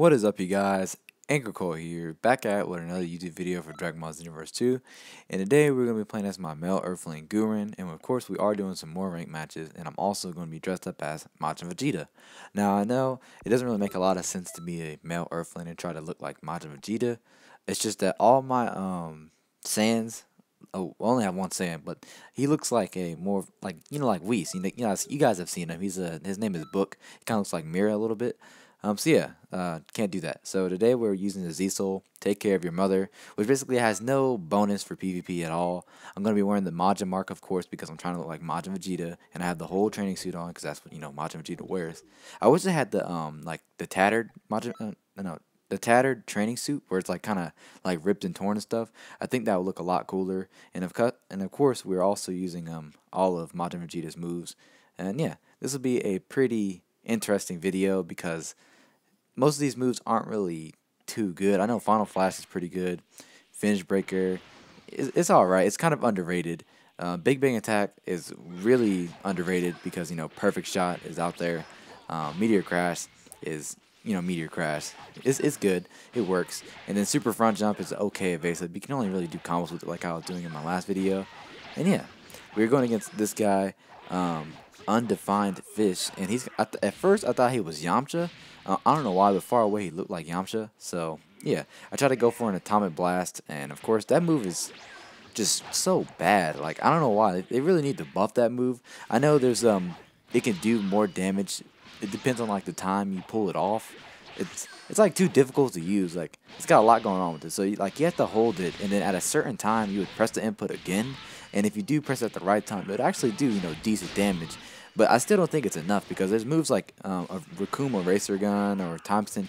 What is up, you guys? AngryColt here, back at with another YouTube video for Dragon Ball Xenoverse 2. And today we're going to be playing as my Male Earthling Gurren, and of course we are doing some more ranked matches, and I'm also going to be dressed up as Majin Vegeta. Now I know it doesn't really make a lot of sense to be a Male Earthling and try to look like Majin Vegeta. It's just that all my Saiyans, oh, I only have one Saiyan, but he looks like a more like like Whis. You guys have seen him. His name is Book. He kind of looks like Mira a little bit. So yeah, can't do that. So today we're using the Z-Soul, Take Care of Your Mother, which basically has no bonus for PvP at all. I'm going to be wearing the Majin mark, of course, because I'm trying to look like Majin Vegeta, and I have the whole training suit on, because that's what, Majin Vegeta wears. I wish I had the, like, the tattered Majin, the tattered training suit, where it's, like, kind of, like, ripped and torn and stuff. I think that would look a lot cooler, and of course, we're also using, all of Majin Vegeta's moves, and yeah, this will be a pretty interesting video, because most of these moves aren't really too good. I know Final Flash is pretty good. Finish Breaker, it's alright. It's kind of underrated. Big Bang Attack is really underrated because, Perfect Shot is out there. Meteor Crash is, Meteor Crash. It's good. It works. And then Super Front Jump is okay evasive. You can only really do combos with it like I was doing in my last video. And yeah, we're going against this guy, Undefined Fish. And he's at first I thought he was Yamcha. I don't know why, but far away he looked like Yamcha. So, yeah, I tried to go for an Atomic Blast, and of course, that move is just so bad. Like, I don't know why. They really need to buff that move. I know there's, it can do more damage. It depends on, like, the time you pull it off. It's like, too difficult to use. Like, it's got a lot going on with it. So, you have to hold it, and then at a certain time, you would press the input again. And if you do press it at the right time, it would actually do, decent damage. But I still don't think it's enough because there's moves like a Rikuma Racer Gun or Time Send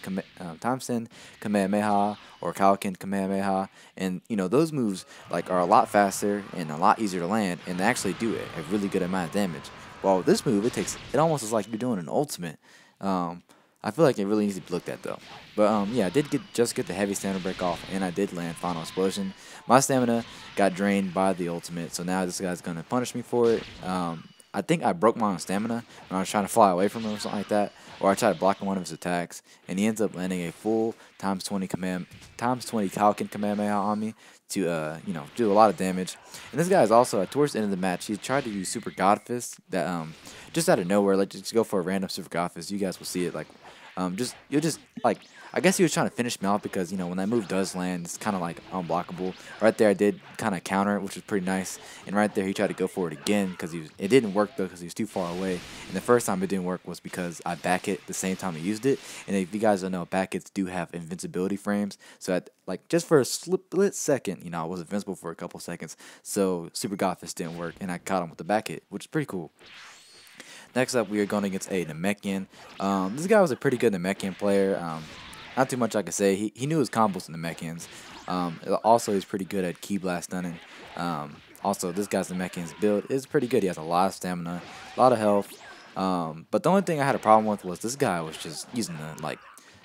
Kamehameha or Kaioken Kamehameha, and those moves are a lot faster and a lot easier to land, and they actually do a really good amount of damage. While with this move, it almost is like you're doing an ultimate. I feel like it really needs to be looked at though. But yeah, I did just get the heavy stamina break off, and I did land Final Explosion. My stamina got drained by the ultimate, so now this guy's gonna punish me for it. I think I broke my own stamina when I was trying to fly away from him or something like that, or I tried blocking one of his attacks, and he ends up landing a full times 20 Kaioken Kamehameha on me to do a lot of damage. And this guy is also towards the end of the match, he tried to use Super God Fist that just out of nowhere, like just go for a random Super God Fist. You guys will see it I guess he was trying to finish me off because, when that move does land, it's kind of like unblockable. Right there, I did kind of counter it, which was pretty nice. And right there, he tried to go for it again because it didn't work, though, because he was too far away. And the first time it didn't work was because I back hit the same time I used it. And if you guys don't know, back hits do have invincibility frames. So, just for a split second, I was invincible for a couple seconds. So, Super God Fist didn't work, and I caught him with the back hit, which is pretty cool. Next up, we are going against a Namekian. This guy was a pretty good Namekian player. Not too much I can say. He knew his combos in Namekians. Also, he's pretty good at Ki Blast stunning. Also, this guy's Namekian's build is pretty good. He has a lot of stamina, a lot of health. But the only thing I had a problem with was this guy was just using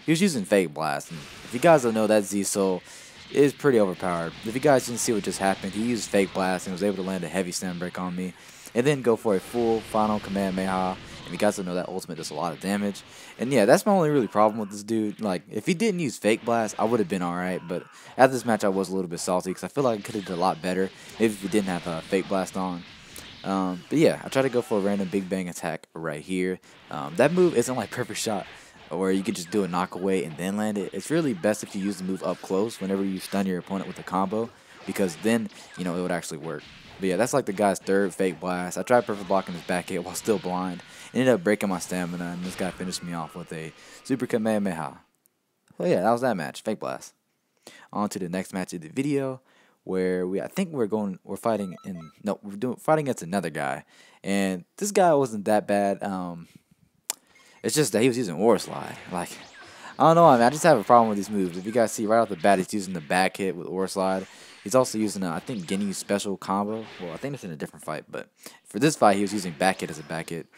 he was using Fake Blast. And if you guys don't know, that Z-Soul is pretty overpowered. If you guys didn't see what just happened, he used Fake Blast and was able to land a heavy stamina break on me, and then go for a full final Kamehameha. And you guys don't know, that ultimate does a lot of damage. And yeah, that's my only really problem with this dude. Like, if he didn't use Fake Blast, I would have been alright. But after this match, I was a little bit salty because I feel like I could have done a lot better. Maybe if he didn't have Fake Blast on. But yeah, I tried to go for a random Big Bang Attack right here. That move isn't like Perfect Shot, where you can just do a knockaway and then land it. It's really best if you use the move up close whenever you stun your opponent with a combo, because then, it would actually work. But yeah, that's like the guy's third Fake Blast. I tried perfect blocking his back hit while still blind. Ended up breaking my stamina, and this guy finished me off with a Super Kamehameha. Well, yeah, that was that match. Fake Blast. On to the next match of the video, where we're fighting against another guy. And this guy wasn't that bad. It's just that he was using Aura Slide. Like, I don't know, I just have a problem with these moves. If you guys see right off the bat, he's using the back hit with Aura Slide. He's also using I think Ginny's special combo. Well, I think it's in a different fight, but for this fight, he was using back hit as a back hit.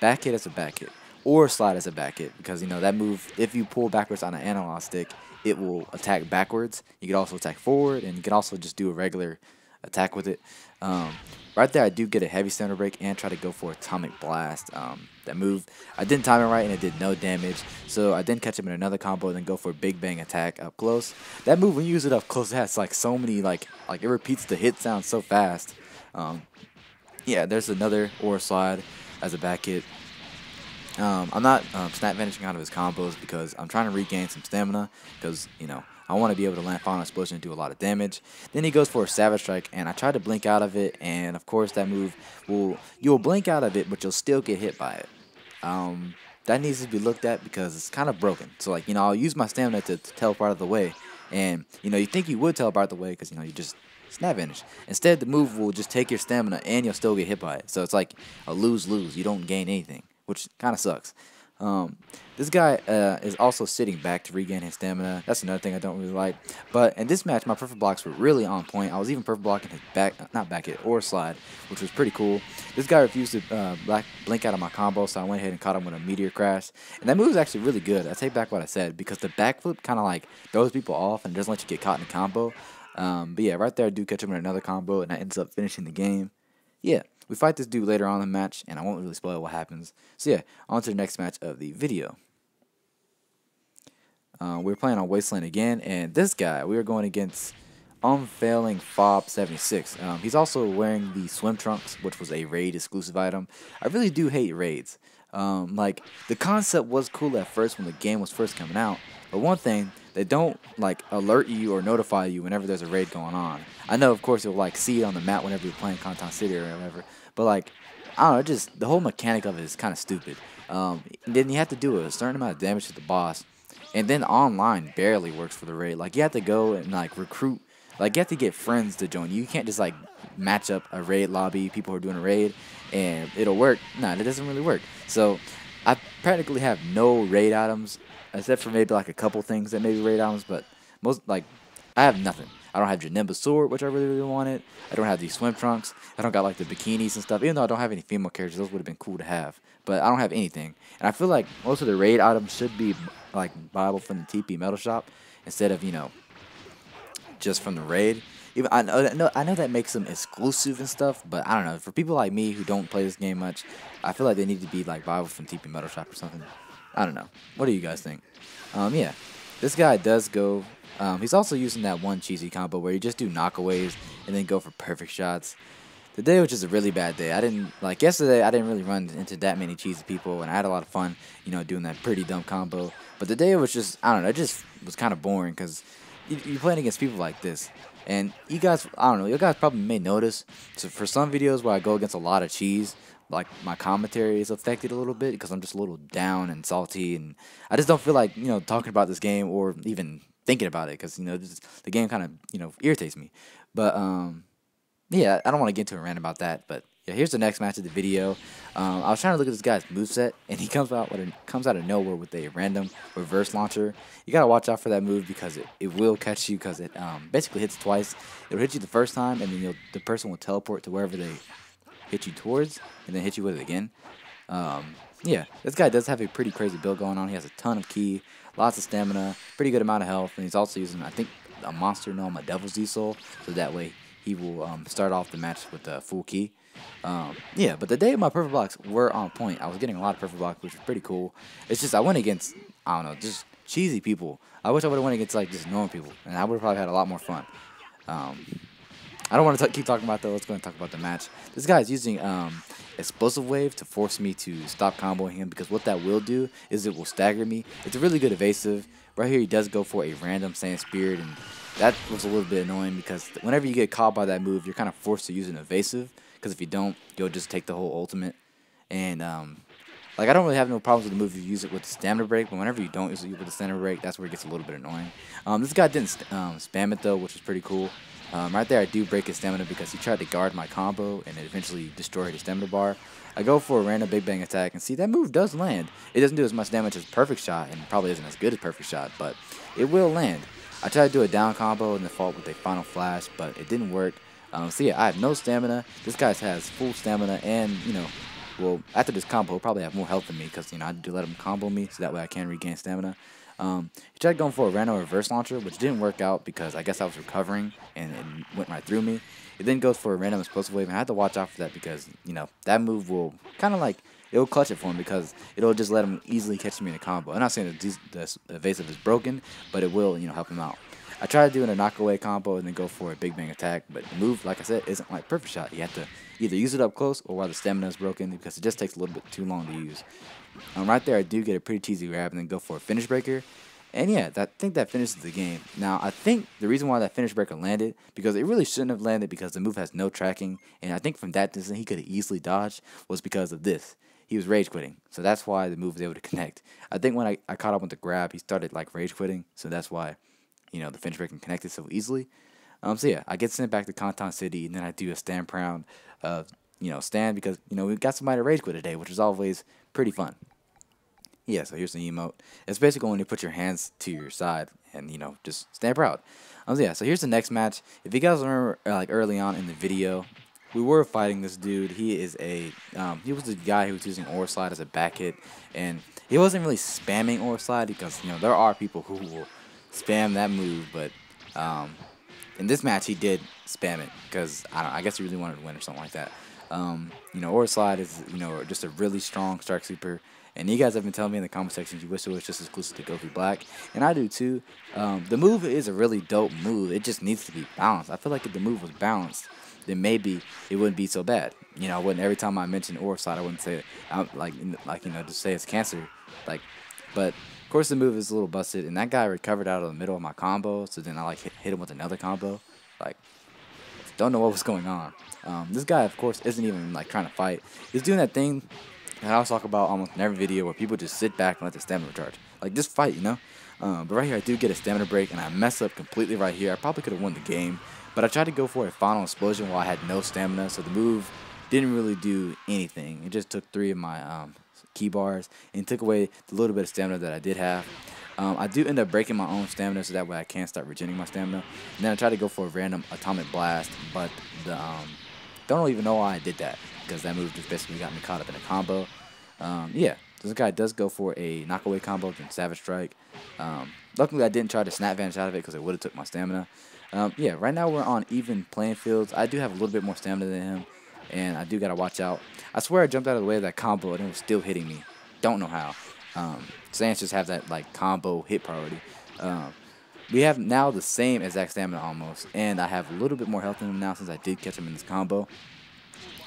Back hit as a back hit. Or slide as a back hit, because, that move, if you pull backwards on an analog stick, it will attack backwards. You can also attack forward, and you can also just do a regular attack with it. Right there, I do get a heavy stamina break and try to go for Atomic Blast. That move, I didn't time it right and it did no damage. So I then catch him in another combo and then go for a Big Bang attack up close. That move, when you use it up close, it has like so many, like it repeats the hit sound so fast. Yeah, there's another Aura Slide as a back hit. I'm not snap vanishing out of his combos because I'm trying to regain some stamina because, you know, I want to be able to land Final Explosion and do a lot of damage. Then he goes for a Savage Strike, and I tried to blink out of it, and of course that move you'll blink out of it, but you'll still get hit by it. That needs to be looked at because it's kind of broken. So, like, you know, I'll use my stamina to teleport out of the way, and, you know, you think you would teleport out of the way because, you know, you just snap vanish. Instead, the move will just take your stamina, and you'll still get hit by it. So it's like a lose-lose. You don't gain anything, which kind of sucks. This guy is also sitting back to regain his stamina. That's another thing I don't really like. But in this match, my perfect blocks were really on point. I was even perfect blocking his not back hit, or slide, which was pretty cool. This guy refused to blink out of my combo, so I went ahead and caught him with a Meteor Crash. And that move is actually really good. I take back what I said, because the backflip kind of like throws people off and doesn't let you get caught in a combo. But yeah, right there I do catch him in another combo, and that ends up finishing the game. Yeah. We fight this dude later on in the match, and I won't really spoil what happens. So yeah, on to the next match of the video. We're playing on Wasteland again, and this guy, we were going against Unfailing Fob 76. He's also wearing the swim trunks, which was a raid exclusive item. I really do hate raids. Like, the concept was cool at first when the game was first coming out, but one thing, they don't like alert you or notify you whenever there's a raid going on. I know, of course, you'll like see it on the map whenever you're playing Conton City or whatever, but like, I don't know, just the whole mechanic of it is kind of stupid. Then you have to do a certain amount of damage to the boss, and then online barely works for the raid. Like, you have to go and like recruit, like you have to get friends to join you. You can't just like match up a raid lobby, people who are doing a raid, and it'll work. Nah, it doesn't really work. So I practically have no raid items, except for maybe like a couple things that may be raid items, but most, like, I have nothing. I don't have Janemba's sword, which I really wanted. I don't have these swim trunks. I don't got like the bikinis and stuff. Even though I don't have any female characters, those would have been cool to have. But I don't have anything. And I feel like most of the raid items should be like viable from the TP Metal Shop instead of, you know, just from the raid. Even I know that makes them exclusive and stuff, but I don't know. For people like me who don't play this game much, I feel like they need to be like viable from TP Metal Shop or something. I don't know. What do you guys think? Yeah, this guy does go. He's also using that one cheesy combo where you just do knockaways and then go for perfect shots. Today was just a really bad day. I didn't, like yesterday, I didn't really run into that many cheesy people, and I had a lot of fun, you know, doing that pretty dumb combo. But today it was just, I don't know, it just was kind of boring because you're playing against people like this. And you guys, I don't know, you guys probably may notice. So for some videos where I go against a lot of cheese, like my commentary is affected a little bit because I'm just a little down and salty, and I just don't feel like, you know, talking about this game or even thinking about it because, you know, the game kind of, you know, irritates me. But yeah, I don't want to get into a rant about that, but yeah, here's the next match of the video. I was trying to look at this guy's moveset, and he comes out of nowhere with a random reverse launcher. You gotta watch out for that move because it will catch you because it basically hits twice. It'll hit you the first time, and then the person will teleport to wherever they hit you towards, and then hit you with it again. Yeah, this guy does have a pretty crazy build going on. He has a ton of ki, lots of stamina, pretty good amount of health, and he's also using, I think, a monster gnome, a Devil's Z-Soul, so that way he will start off the match with full ki. Yeah, but the day my perfect blocks were on point. I was getting a lot of perfect blocks, which was pretty cool. It's just I went against, I don't know, just cheesy people. I wish I would have went against like just normal people, and I would have probably had a lot more fun. I don't want to keep talking about that. Let's go and talk about the match. This guy is using Explosive Wave to force me to stop comboing him because what that will do is it will stagger me. It's a really good evasive. Right here he does go for a random Saiyan Spirit, and that was a little bit annoying because whenever you get caught by that move, you're kind of forced to use an evasive because if you don't, you'll just take the whole ultimate. And like I don't really have no problems with the move if you use it with the stamina break, but whenever you don't use it with the stamina break, that's where it gets a little bit annoying. This guy didn't spam it though, which was pretty cool. Right there I do break his stamina because he tried to guard my combo and it eventually destroyed his stamina bar. I go for a random Big Bang attack and see that move does land. It doesn't do as much damage as Perfect Shot and probably isn't as good as Perfect Shot, but it will land. I tried to do a down combo and then fought with a Final Flash, but it didn't work. So yeah, I have no stamina. This guy has full stamina and, you know, well, after this combo, he'll probably have more health than me because, you know, I do let him combo me so that way I can regain stamina. He tried going for a random reverse launcher, which didn't work out because I guess I was recovering and it went right through me. It then goes for a random explosive wave, and I had to watch out for that because, you know, that move will kind of like, it'll clutch it for him because it'll just let him easily catch me in a combo. I'm not saying that the evasive is broken, but it will, you know, help him out. I tried doing a knockaway combo and then go for a big bang attack, but the move, like I said, isn't like perfect shot. You have to either use it up close or while the stamina is broken because it just takes a little bit too long to use. Right there, I do get a pretty cheesy grab and then go for a finish breaker. And yeah, I think that finishes the game. Now, I think the reason why that finish breaker landed, because it really shouldn't have landed because the move has no tracking. And I think from that distance, he could have easily dodged, was because of this. He was rage quitting. So that's why the move was able to connect. I think when I caught up with the grab, he started like rage quitting. So that's why, you know, the finish breaker connected so easily. So yeah, I get sent back to Conton City, and then I do a stand round of, you know, stand because, you know, we got somebody to rage quit today, which is always pretty fun. Yeah, so here's the emote. It's basically when you put your hands to your side and, you know, just stand proud. Yeah, so here's the next match. If you guys remember, like early on in the video, we were fighting this dude. He is a, he was the guy who was using Aura Slide as a back hit, and he wasn't really spamming Aura Slide because, you know, there are people who will spam that move, but in this match he did spam it because I guess he really wanted to win or something like that. You know, Aura Slide is, you know, just a really strong strike sweeper. And you guys have been telling me in the comment section you wish it was just exclusive to Goku Black. And I do too. The move is a really dope move. It just needs to be balanced. I feel like if the move was balanced, then maybe it wouldn't be so bad. You know, I wouldn't, every time I mention Aura Slide, I wouldn't say, like, you know, just say it's cancer. Like, but, of course, the move is a little busted. And that guy recovered out of the middle of my combo. So then I, like, hit him with another combo. Like, don't know what was going on. This guy, of course, isn't even, like, trying to fight. He's doing that thing that I always talk about almost in every video where people just sit back and let the stamina recharge. Like, just fight, you know? But right here, I do get a stamina break, and I mess up completely right here. I probably could have won the game, but I tried to go for a final explosion while I had no stamina, so the move didn't really do anything. It just took 3 of my key bars and took away the little bit of stamina that I did have. I do end up breaking my own stamina, so that way I can start regenerating my stamina. And then I try to go for a random atomic blast, but the don't even know why I did that, because that move just basically got me caught up in a combo. Yeah, this guy does go for a knockaway combo and Savage Strike. Luckily, I didn't try to snap vanish out of it because it would have took my stamina. Yeah, right now we're on even playing fields. I do have a little bit more stamina than him, and I do got to watch out. I swear I jumped out of the way of that combo, and it was still hitting me. Don't know how. Saiyans just have that, like, combo hit priority. We have now the same exact stamina almost, and I have a little bit more health in him now since I did catch him in this combo.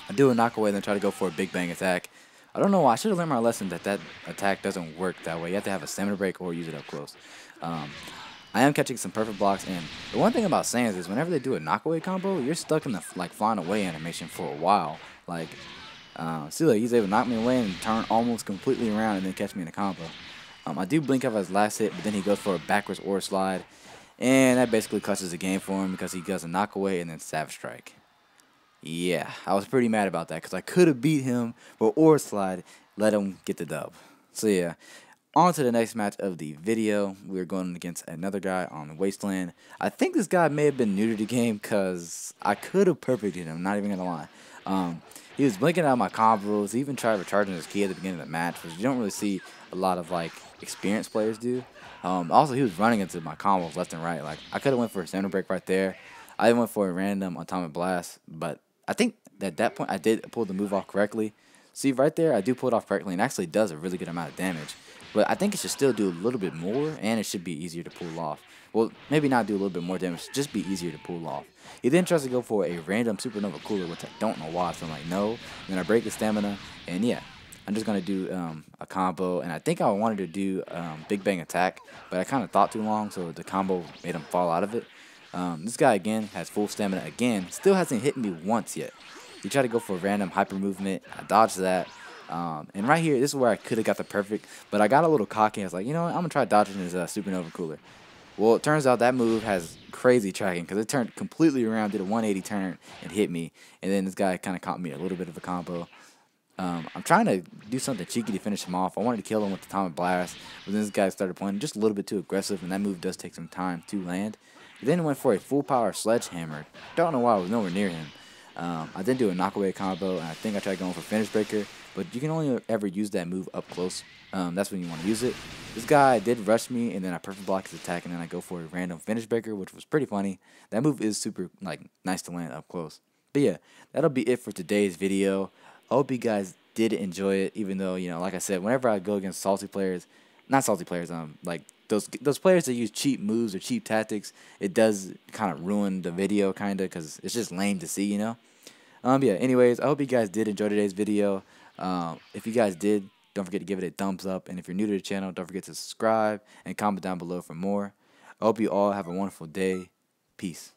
I do a knockaway, then try to go for a big bang attack. I don't know why. I should have learned my lesson that that attack doesn't work that way. You have to have a stamina break or use it up close. I am catching some perfect blocks, and the one thing about Saiyans is whenever they do a knockaway combo, you're stuck in the, like, flying away animation for a while. Like, see, like, he's able to knock me away and turn almost completely around and then catch me in a combo. I do blink up his last hit, but then he goes for a backwards Aura Slide, and that basically clutches the game for him because he does a knockaway and then Savage Strike. Yeah, I was pretty mad about that because I could have beat him, but Aura Slide let him get the dub. So yeah, on to the next match of the video. We're going against another guy on the Wasteland. I think this guy may have been new to the game because I could have perfected him, not even going to lie. He was blinking out my combos. He even tried recharging his key at the beginning of the match, which you don't really see a lot of, like, experienced players do. Also, he was running into my combos left and right. Like, I could have went for a stamina break right there. I went for a random atomic blast, but I think at that point I did pull the move off correctly. See, right there, I do pull it off correctly, and actually does a really good amount of damage. But I think it should still do a little bit more, and it should be easier to pull off. Well, maybe not do a little bit more damage, just be easier to pull off. He then tries to go for a random supernova cooler, which I don't know why, so I'm like, no. And then I break the stamina, and yeah, I'm just going to do a combo. And I think I wanted to do Big Bang Attack, but I kind of thought too long, so the combo made him fall out of it. This guy, again, has full stamina again. Still hasn't hit me once yet. He tried to go for a random hyper movement. I dodged that. And right here, this is where I could have got the perfect, but I got a little cocky. I was like, you know what, I'm going to try dodging his supernova cooler. Well, it turns out that move has crazy tracking because it turned completely around, did a 180 turn, and hit me. And then this guy kind of caught me a little bit of a combo. I'm trying to do something cheeky to finish him off. I wanted to kill him with the Atomic Blast, but then this guy started playing just a little bit too aggressive, and that move does take some time to land. He then went for a full power Sledgehammer. Don't know why I was nowhere near him. I then do a knockaway combo, and I think I tried going for finish breaker, but you can only ever use that move up close. That's when you want to use it. This guy did rush me, and then I perfect block his attack, and then I go for a random finish breaker, which was pretty funny. That move is super like nice to land up close. But yeah, that'll be it for today's video. I hope you guys did enjoy it, even though, like I said, whenever I go against salty players, not salty players, like those players that use cheap moves or cheap tactics, it does kind of ruin the video, kind of, because it's just lame to see. Yeah, anyways, I hope you guys did enjoy today's video. If you guys did, don't forget to give it a thumbs up. And if you're new to the channel, don't forget to subscribe and comment down below for more. I hope you all have a wonderful day. Peace.